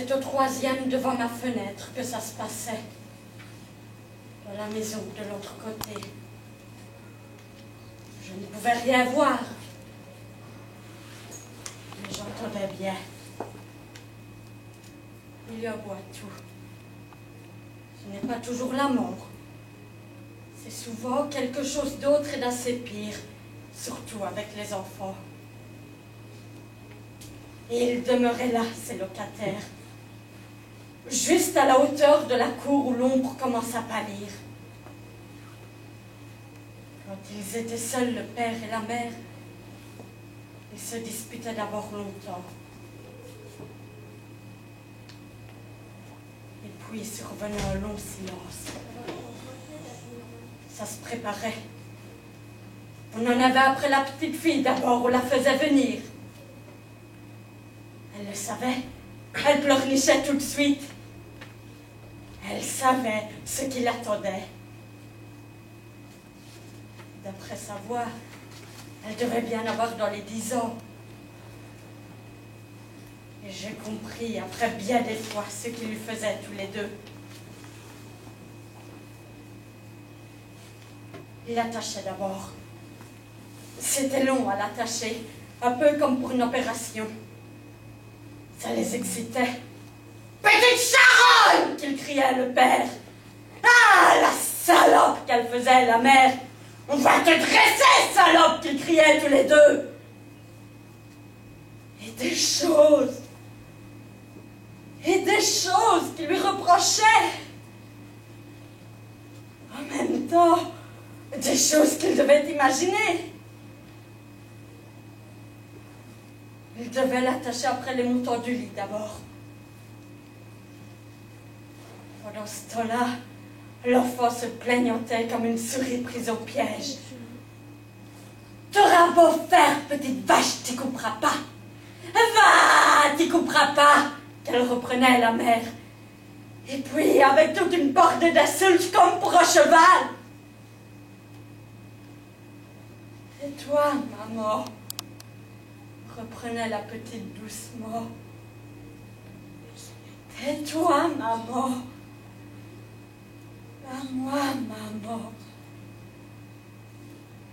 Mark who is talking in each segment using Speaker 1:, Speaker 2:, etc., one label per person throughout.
Speaker 1: C'est au troisième devant ma fenêtre que ça se passait. Dans la maison de l'autre côté. Je ne pouvais rien voir. Mais j'entendais bien. Il y a beau tout. Ce n'est pas toujours la mort. C'est souvent quelque chose d'autre et d'assez pire, surtout avec les enfants. Et ils demeuraient là, ces locataires, juste à la hauteur de la cour où l'ombre commence à pâlir. Quand ils étaient seuls, le père et la mère, ils se disputaient d'abord longtemps. Et puis survenait un long silence. Ça se préparait. On en avait après la petite fille d'abord, on la faisait venir. Elle le savait. Elle pleurnichait tout de suite. Elle savait ce qui l'attendait. D'après sa voix, elle devait bien avoir dans les 10 ans. Et j'ai compris, après bien des fois, ce qu'ils faisaient tous les deux. Il l'attachait d'abord. C'était long à l'attacher, un peu comme pour une opération. Ça les excitait. « Petite charogne !» qu'il criait le père. « Ah, la salope qu'elle faisait, la mère !»« On va te dresser, salope !» qu'ils criaient tous les deux. Et des choses qu'il lui reprochait. En même temps, des choses qu'il devait imaginer. Il devait l'attacher après les montants du lit d'abord. Pendant ce temps-là, l'enfant se plaignantait comme une souris prise au piège. « T'auras beau faire, petite vache, t'y couperas pas. Va, t'y couperas pas !» qu'elle reprenait la mère. Et puis, avec toute une bordée d'insultes comme pour un cheval. « Et toi, maman ?» reprenait la petite doucement. « Tais-toi, maman. Pas moi, maman.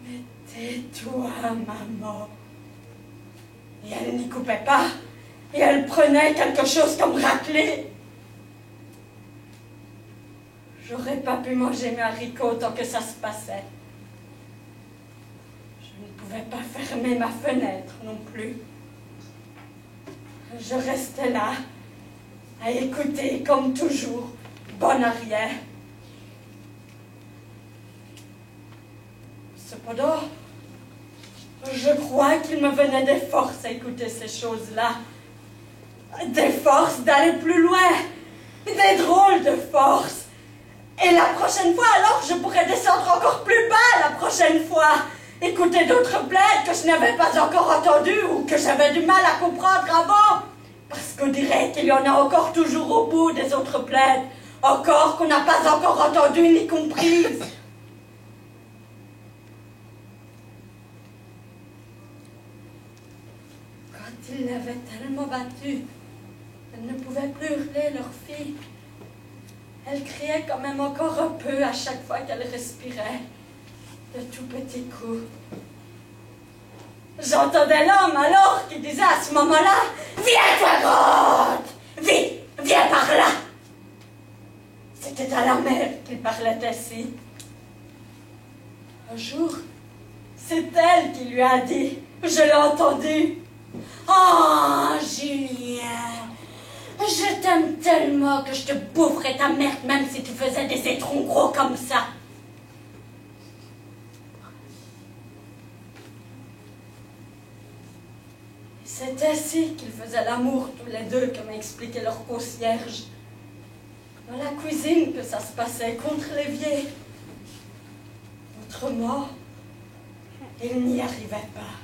Speaker 1: Mais tais-toi, maman. » Et elle n'y coupait pas. Et elle prenait quelque chose comme raclée. J'aurais pas pu manger mes haricots tant que ça se passait. Je ne pouvais pas fermer ma fenêtre non plus. Je restais là, à écouter comme toujours, bonne arrière. Cependant, je crois qu'il me venait des forces à écouter ces choses-là. Des forces d'aller plus loin. Des drôles de forces. Et la prochaine fois, alors, je pourrais descendre encore plus bas la prochaine fois. Écouter d'autres plaides que je n'avais pas encore entendues ou que j'avais du mal à comprendre avant. Parce qu'on dirait qu'il y en a encore toujours au bout des autres plaides. Encore qu'on n'a pas encore entendues ni comprises. Quand ils l'avaient tellement battue, elle ne pouvait plus hurler leur fille. Elle criait quand même encore un peu à chaque fois qu'elle respirait, de tout petits coups. J'entendais l'homme alors qui disait à ce moment-là « Viens, toi, grotte! Vite, viens par là !» C'était à la mère qu'il parlait ainsi. Un jour, c'est elle qui lui a dit, je l'ai entendu. « Oh, Julien, je t'aime tellement que je te boufferais ta merde même si tu faisais des étrons gros comme ça. » C'est ainsi qu'ils faisaient l'amour tous les deux, comme expliquait leur concierge. Dans la cuisine que ça se passait, contre l'évier. Autrement, ils n'y arrivaient pas.